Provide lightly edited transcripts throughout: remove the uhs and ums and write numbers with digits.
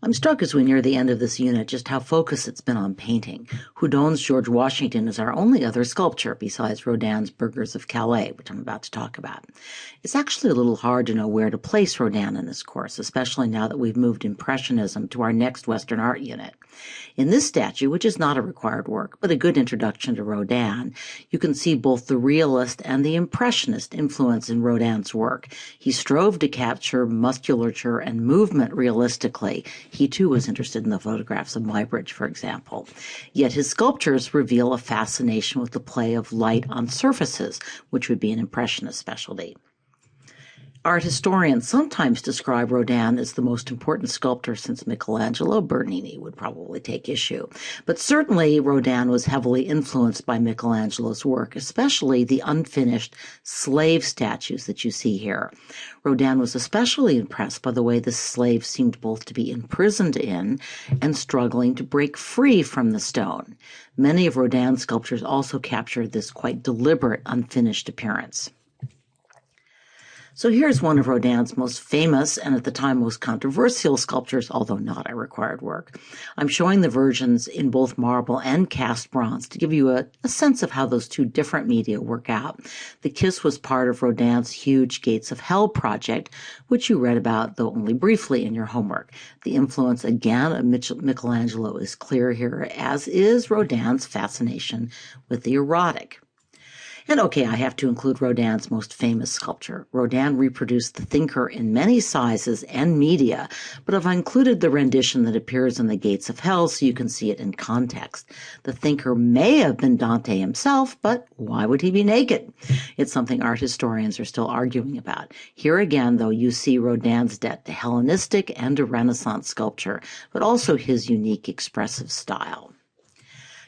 I'm struck as we near the end of this unit just how focused it's been on painting. Rodin's George Washington is our only other sculpture besides Rodin's Burghers of Calais, which I'm about to talk about. It's actually a little hard to know where to place Rodin in this course, especially now that we've moved Impressionism to our next Western art unit. In this statue, which is not a required work, but a good introduction to Rodin, you can see both the realist and the impressionist influence in Rodin's work. He strove to capture musculature and movement realistically. He too was interested in the photographs of Muybridge, for example. Yet his sculptures reveal a fascination with the play of light on surfaces, which would be an impressionist specialty. Art historians sometimes describe Rodin as the most important sculptor since Michelangelo. Bernini would probably take issue. But certainly Rodin was heavily influenced by Michelangelo's work, especially the unfinished slave statues that you see here. Rodin was especially impressed by the way the slaves seemed both to be imprisoned in and struggling to break free from the stone. Many of Rodin's sculptures also captured this quite deliberate, unfinished appearance. So here's one of Rodin's most famous and at the time most controversial sculptures, although not a required work. I'm showing the versions in both marble and cast bronze to give you a sense of how those two different media work out. The Kiss was part of Rodin's huge Gates of Hell project, which you read about, though only briefly, in your homework. The influence, again, of Michelangelo is clear here, as is Rodin's fascination with the erotic. And okay, I have to include Rodin's most famous sculpture. Rodin reproduced the Thinker in many sizes and media, but I've included the rendition that appears in the Gates of Hell so you can see it in context. The Thinker may have been Dante himself, but why would he be naked? It's something art historians are still arguing about. Here again, though, you see Rodin's debt to Hellenistic and to Renaissance sculpture, but also his unique expressive style.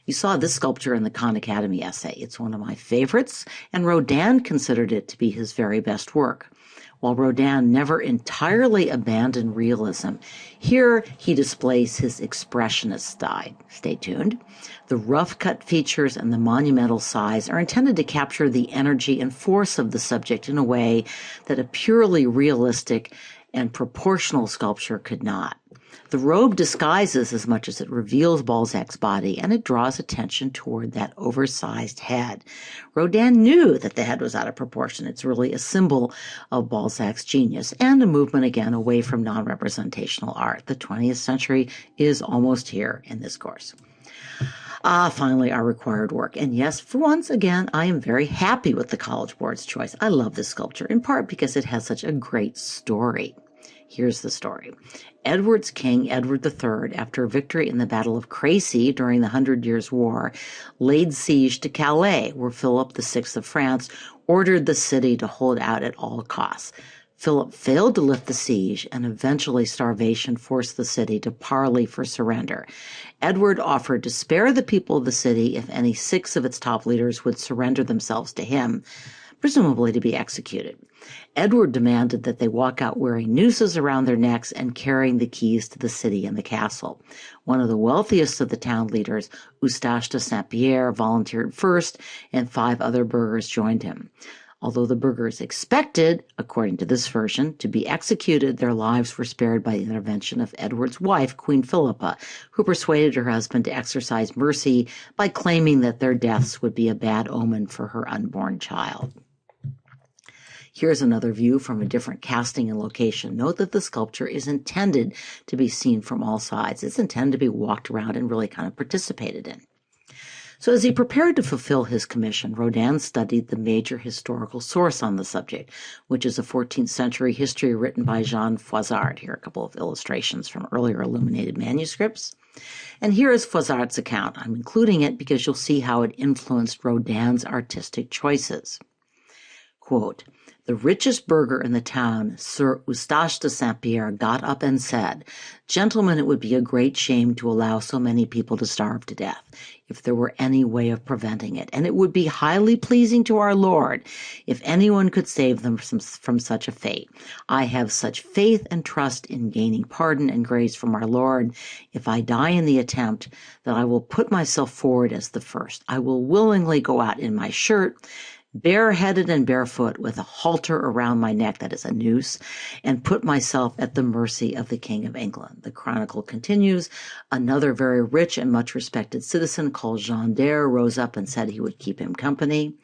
You saw this sculpture in the Khan Academy essay. It's one of my favorites, and Rodin considered it to be his very best work. While Rodin never entirely abandoned realism, here he displays his expressionist side. Stay tuned. The rough-cut features and the monumental size are intended to capture the energy and force of the subject in a way that a purely realistic and proportional sculpture could not. The robe disguises as much as it reveals Balzac's body, and it draws attention toward that oversized head. Rodin knew that the head was out of proportion. It's really a symbol of Balzac's genius and a movement, again, away from non-representational art. The 20th century is almost here in this course. Finally, our required work. And yes, for once again, I am very happy with the College Board's choice. I love this sculpture, in part because it has such a great story. Here's the story. Edward's king, Edward III, after a victory in the Battle of Crécy during the 100 Years' War, laid siege to Calais, where Philip VI of France ordered the city to hold out at all costs. Philip failed to lift the siege, and eventually starvation forced the city to parley for surrender. Edward offered to spare the people of the city if any 6 of its top leaders would surrender themselves to him, presumably to be executed. Edward demanded that they walk out wearing nooses around their necks and carrying the keys to the city and the castle. One of the wealthiest of the town leaders, Eustache de Saint-Pierre, volunteered first, and 5 other burghers joined him. Although the burghers expected, according to this version, to be executed, their lives were spared by the intervention of Edward's wife, Queen Philippa, who persuaded her husband to exercise mercy by claiming that their deaths would be a bad omen for her unborn child. Here's another view from a different casting and location. Note that the sculpture is intended to be seen from all sides. It's intended to be walked around and really kind of participated in. So as he prepared to fulfill his commission, Rodin studied the major historical source on the subject, which is a 14th century history written by Jean Froissart. Here are a couple of illustrations from earlier illuminated manuscripts. And here is Froissart's account. I'm including it because you'll see how it influenced Rodin's artistic choices. Quote, "The richest burgher in the town, Sir Eustache de Saint-Pierre, got up and said, 'Gentlemen, it would be a great shame to allow so many people to starve to death, if there were any way of preventing it, and it would be highly pleasing to our Lord if anyone could save them from such a fate. I have such faith and trust in gaining pardon and grace from our Lord, if I die in the attempt, that I will put myself forward as the first. I will willingly go out in my shirt, bareheaded and barefoot with a halter around my neck, that is a noose, and put myself at the mercy of the King of England. The chronicle continues, another very rich and much respected citizen called Jean d'Air rose up and said he would keep him company.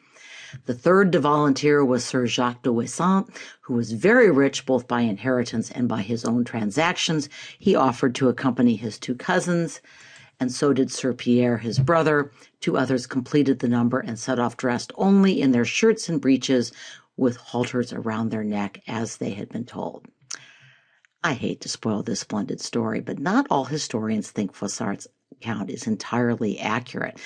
The third to volunteer was Sir Jacques de Wissant, who was very rich both by inheritance and by his own transactions. He offered to accompany his two cousins, and so did Sir Pierre, his brother. Two others completed the number and set off dressed only in their shirts and breeches with halters around their neck, as they had been told. I hate to spoil this splendid story, but not all historians think Froissart's account is entirely accurate.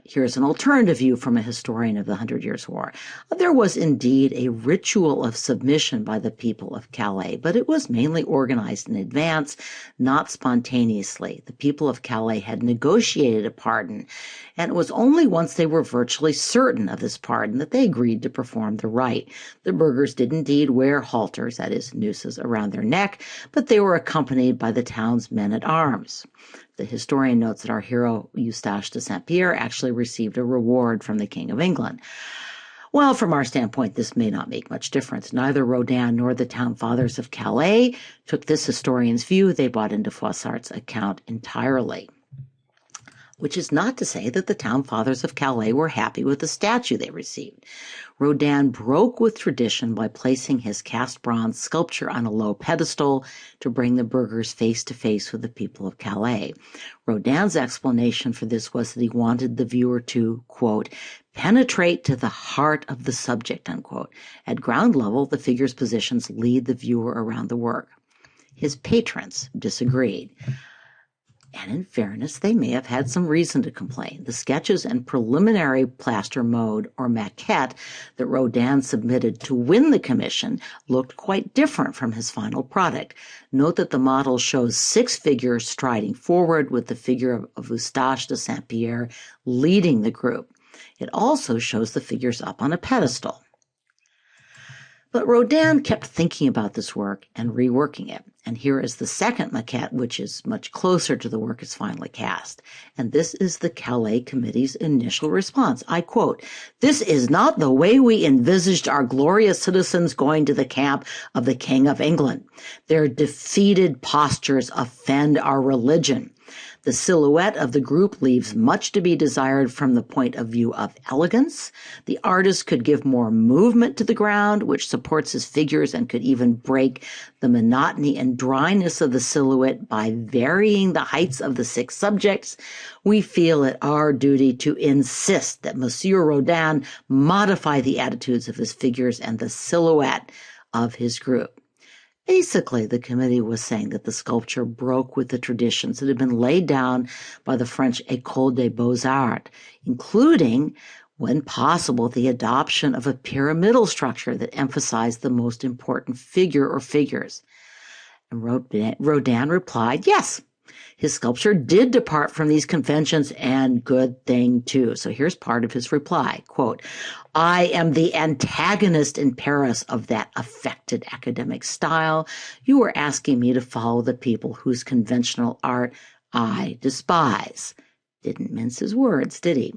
Here's an alternative view from a historian of the 100 Years' War. There was indeed a ritual of submission by the people of Calais, but it was mainly organized in advance, not spontaneously. The people of Calais had negotiated a pardon, and it was only once they were virtually certain of this pardon that they agreed to perform the rite. The burghers did indeed wear halters, that is, nooses around their neck, but they were accompanied by the town's men-at-arms. The historian notes that our hero, Eustache de Saint-Pierre, actually received a reward from the King of England. Well, from our standpoint, this may not make much difference. Neither Rodin nor the town fathers of Calais took this historian's view. They bought into Froissart's account entirely. Which is not to say that the town fathers of Calais were happy with the statue they received. Rodin broke with tradition by placing his cast bronze sculpture on a low pedestal to bring the burghers face to face with the people of Calais. Rodin's explanation for this was that he wanted the viewer to, quote, penetrate to the heart of the subject, unquote. At ground level, the figure's positions lead the viewer around the work. His patrons disagreed. And in fairness, they may have had some reason to complain. The sketches and preliminary plaster mode or maquette that Rodin submitted to win the commission looked quite different from his final product. Note that the model shows 6 figures striding forward with the figure of Eustache de Saint-Pierre leading the group. It also shows the figures up on a pedestal. But Rodin kept thinking about this work and reworking it. And here is the second maquette, which is much closer to the work as finally cast. And this is the Calais Committee's initial response. I quote, "This is not the way we envisaged our glorious citizens going to the camp of the King of England. Their defeated postures offend our religion. The silhouette of the group leaves much to be desired from the point of view of elegance. The artist could give more movement to the ground, which supports his figures, and could even break the monotony and dryness of the silhouette by varying the heights of the 6 subjects. We feel it our duty to insist that Monsieur Rodin modify the attitudes of his figures and the silhouette of his group." Basically, the committee was saying that the sculpture broke with the traditions that had been laid down by the French École des Beaux-Arts, including, when possible, the adoption of a pyramidal structure that emphasized the most important figure or figures. And Rodin replied, yes, his sculpture did depart from these conventions, and good thing too. So here's part of his reply, quote, "I am the antagonist in Paris of that affected academic style. You are asking me to follow the people whose conventional art I despise." Didn't mince his words, did he?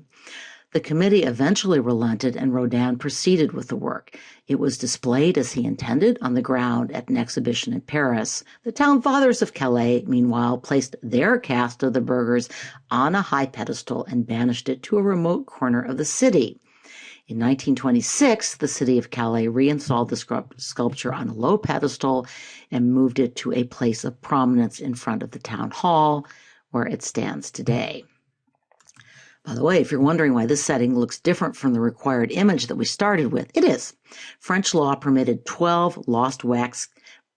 The committee eventually relented, and Rodin proceeded with the work. It was displayed as he intended on the ground at an exhibition in Paris. The town fathers of Calais, meanwhile, placed their cast of the burghers on a high pedestal and banished it to a remote corner of the city. In 1926, the city of Calais reinstalled the sculpture on a low pedestal and moved it to a place of prominence in front of the town hall, where it stands today. By the way, if you're wondering why this setting looks different from the required image that we started with, it is. French law permitted 12 lost wax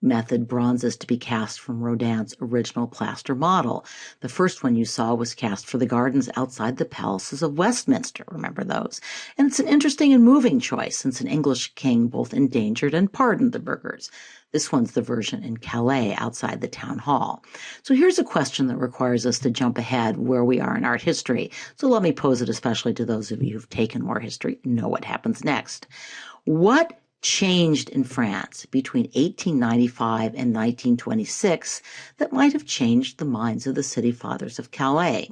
method bronzes to be cast from Rodin's original plaster model. The first one you saw was cast for the gardens outside the palaces of Westminster. Remember those? And it's an interesting and moving choice, since an English king both endangered and pardoned the burghers. This one's the version in Calais outside the town hall. So here's a question that requires us to jump ahead where we are in art history. So let me pose it especially to those of you who've taken more history, know what happens next. What changed in France between 1895 and 1926 that might have changed the minds of the city fathers of Calais?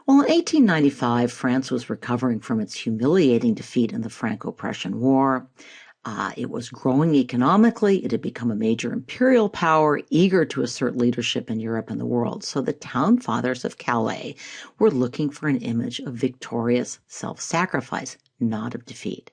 Well, in 1895, France was recovering from its humiliating defeat in the Franco-Prussian War. It was growing economically. It had become a major imperial power, eager to assert leadership in Europe and the world. So the town fathers of Calais were looking for an image of victorious self-sacrifice, not of defeat.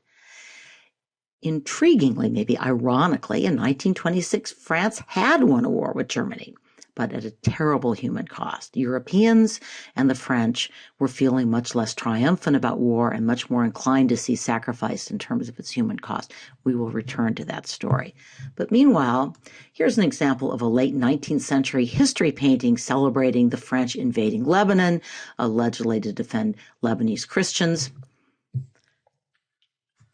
Intriguingly, maybe ironically, in 1926, France had won a war with Germany, but at a terrible human cost. Europeans and the French were feeling much less triumphant about war and much more inclined to see sacrifice in terms of its human cost. We will return to that story. But meanwhile, here's an example of a late 19th century history painting celebrating the French invading Lebanon, allegedly to defend Lebanese Christians.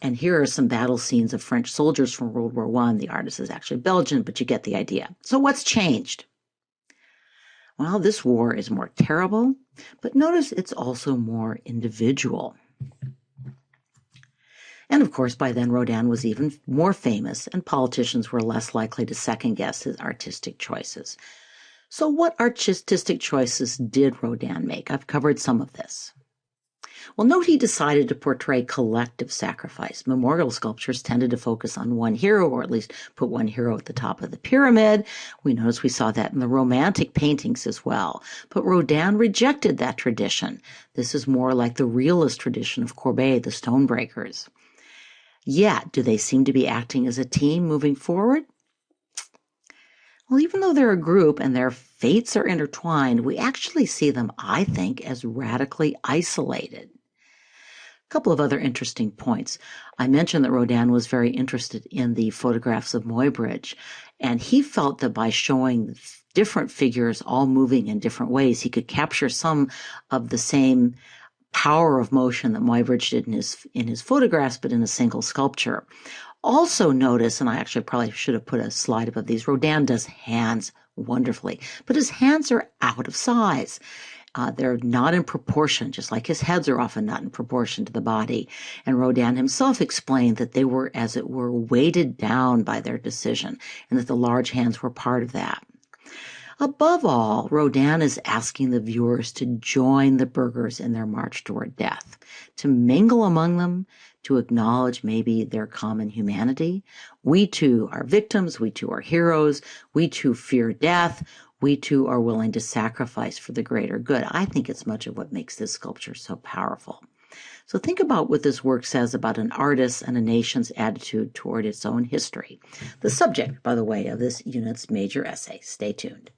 And here are some battle scenes of French soldiers from World War I. The artist is actually Belgian, but you get the idea. So what's changed? Well, this war is more terrible, but notice it's also more individual. And of course, by then, Rodin was even more famous, and politicians were less likely to second-guess his artistic choices. So what artistic choices did Rodin make? I've covered some of this. Well, note he decided to portray collective sacrifice. Memorial sculptures tended to focus on one hero, or at least put one hero at the top of the pyramid. We saw that in the Romantic paintings as well. But Rodin rejected that tradition. This is more like the realist tradition of Courbet, the Stonebreakers. Yet, do they seem to be acting as a team moving forward? Well, even though they're a group and their fates are intertwined, we actually see them, I think, as radically isolated. A couple of other interesting points. I mentioned that Rodin was very interested in the photographs of Muybridge, and he felt that by showing different figures all moving in different ways, he could capture some of the same power of motion that Muybridge did in his photographs, but in a single sculpture. Also notice, and I actually probably should have put a slide above these, Rodin does hands wonderfully, but his hands are out of size. They're not in proportion, just like his heads are often not in proportion to the body. And Rodin himself explained that they were, as it were, weighted down by their decision, and that the large hands were part of that. Above all, Rodin is asking the viewers to join the burghers in their march toward death, to mingle among them, to acknowledge maybe their common humanity. We too are victims, we too are heroes, we too fear death, we too are willing to sacrifice for the greater good. I think it's much of what makes this sculpture so powerful. So think about what this work says about an artist's and a nation's attitude toward its own history. The subject, by the way, of this unit's major essay. Stay tuned.